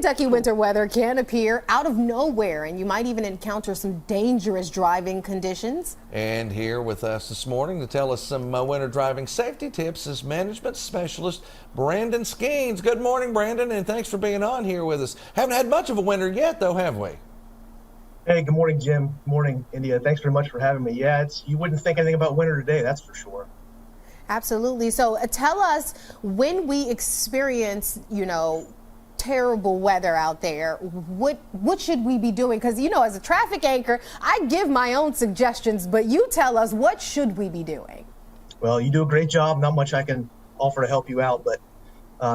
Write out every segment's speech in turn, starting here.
Kentucky winter weather can appear out of nowhere, and you might even encounter some dangerous driving conditions. And here with us this morning to tell us some winter driving safety tips is management specialist Brandon Skeens. Good morning, Brandon, and thanks for being on here with us. Haven't had much of a winter yet, though, have we? Hey, good morning, Jim. Good morning, India. Thanks very much for having me. Yeah, you wouldn't think anything about winter today, that's for sure. Absolutely. So tell us, when we experience, terrible weather out there, what should we be doing? Because, as a traffic anchor, I give my own suggestions, but you tell us, what should we be doing? Well, you do a great job. Not much I can offer to help you out, but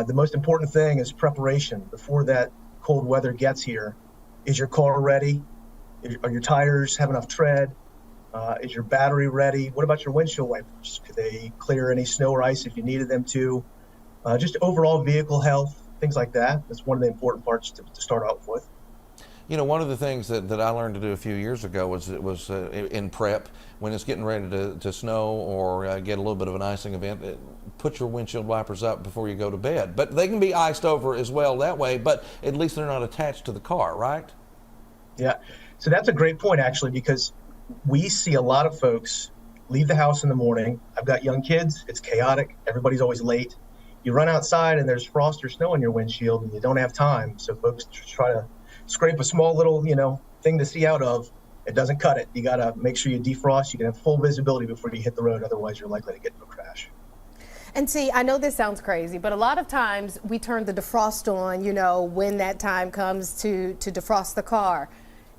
the most important thing is preparation before that cold weather gets here. Is your car ready? Are your tires have enough tread? Is your battery ready? What about your windshield wipers? Could they clear any snow or ice if you needed them to? Just overall vehicle health, things like that. That's one of the important parts to start out with. One of the things that I learned to do a few years ago was in prep, when it's getting ready to snow or get a little bit of an icing event, put your windshield wipers up before you go to bed. But they can be iced over as well that way, but at least they're not attached to the car, right? Yeah, so that's a great point, actually, because we see a lot of folks leave the house in the morning. I've got young kids. It's chaotic. Everybody's always late. You run outside and there's frost or snow on your windshield and you don't have time. So folks try to scrape a small little, thing to see out of. It doesn't cut it. You got to make sure you defrost. You can have full visibility before you hit the road. Otherwise, you're likely to get into a crash. And see, I know this sounds crazy, but a lot of times we turn the defrost on, when that time comes to defrost the car.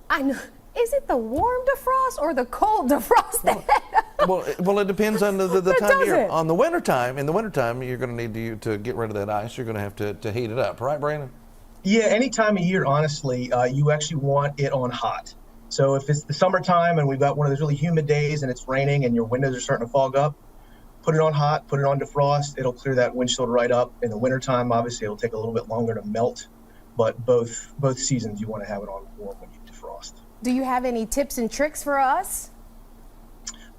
I know. Is it the warm defrost or the cold defrost? Well, it depends on the time of year. On the wintertime, in the wintertime, you're going to need to get rid of that ice. You're going to have to heat it up, right, Brandon? Yeah, any time of year, honestly, you actually want it on hot. So if it's the summertime and we've got one of those really humid days and it's raining and your windows are starting to fog up, put it on hot, put it on defrost. It'll clear that windshield right up. In the wintertime, obviously, it'll take a little bit longer to melt, but both seasons you want to have it on warm when you defrost. Do you have any tips and tricks for us?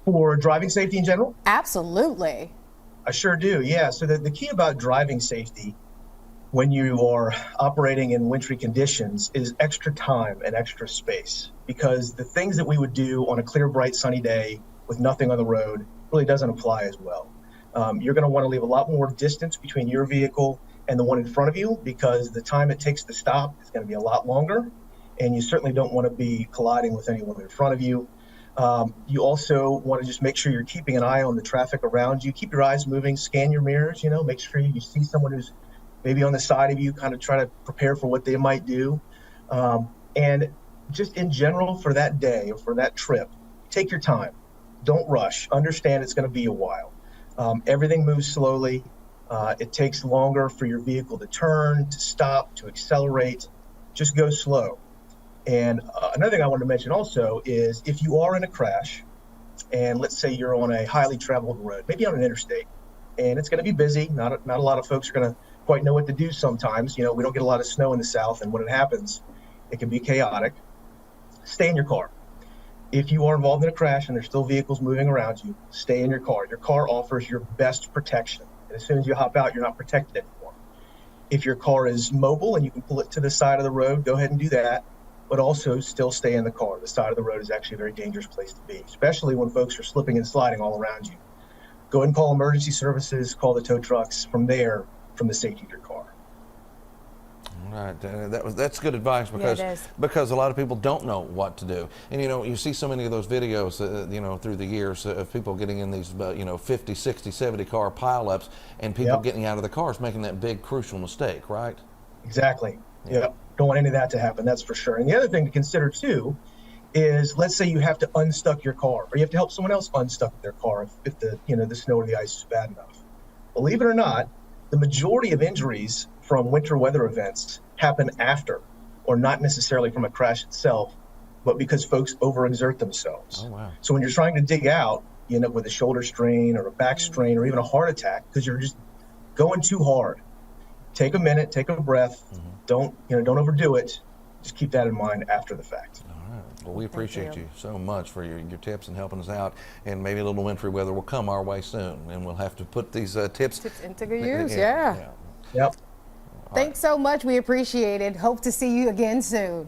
For driving safety in general? Absolutely. I sure do, yeah. So the key about driving safety when you are operating in wintry conditions is extra time and extra space, because the things that we would do on a clear, bright, sunny day with nothing on the road really doesn't apply as well. You're going to want to leave a lot more distance between your vehicle and the one in front of you, because the time it takes to stop is going to be a lot longer. And you certainly don't want to be colliding with anyone in front of you. You also want to just make sure you're keeping an eye on the traffic around you. Keep your eyes moving, scan your mirrors, make sure you see someone who's maybe on the side of you, kind of try to prepare for what they might do. And just in general, for that day or for that trip, take your time. Don't rush. Understand it's going to be a while. Everything moves slowly. It takes longer for your vehicle to turn, to stop, to accelerate. Just go slow. And another thing I wanted to mention also is, if you are in a crash, and let's say you're on a highly traveled road, maybe on an interstate, and it's going to be busy, not a lot of folks are going to quite know what to do sometimes. We don't get a lot of snow in the South, and when it happens, it can be chaotic. Stay in your car. If you are involved in a crash and there's still vehicles moving around you, stay in your car. Your car offers your best protection. And as soon as you hop out, you're not protected anymore. If your car is mobile and you can pull it to the side of the road, go ahead and do that. But also still stay in the car. The side of the road is actually a very dangerous place to be, especially when folks are slipping and sliding all around you. Go ahead and call emergency services, call the tow trucks from the safety of your car. All right, that's good advice, because a lot of people don't know what to do. And you see so many of those videos through the years of people getting in these 50, 60, 70 car pileups, and people getting out of the cars making that big crucial mistake, right? Exactly. Yep. Don't want any of that to happen, that's for sure. And the other thing to consider too is, let's say you have to unstuck your car, or you have to help someone else unstuck their car if the snow or the ice is bad enough. Believe it or not, the majority of injuries from winter weather events happen after, or not necessarily from a crash itself, but because folks overexert themselves. Oh, wow. So when you're trying to dig out, you end up with a shoulder strain or a back strain or even a heart attack because you're just going too hard. Take a minute, take a breath. Mm-hmm. Don't overdo it. Just keep that in mind after the fact. All right. Well, we appreciate you so much for your tips and helping us out. And maybe a little wintry weather will come our way soon, and we'll have to put these tips into good use. Yeah. Yep. Thanks so much. We appreciate it. Hope to see you again soon.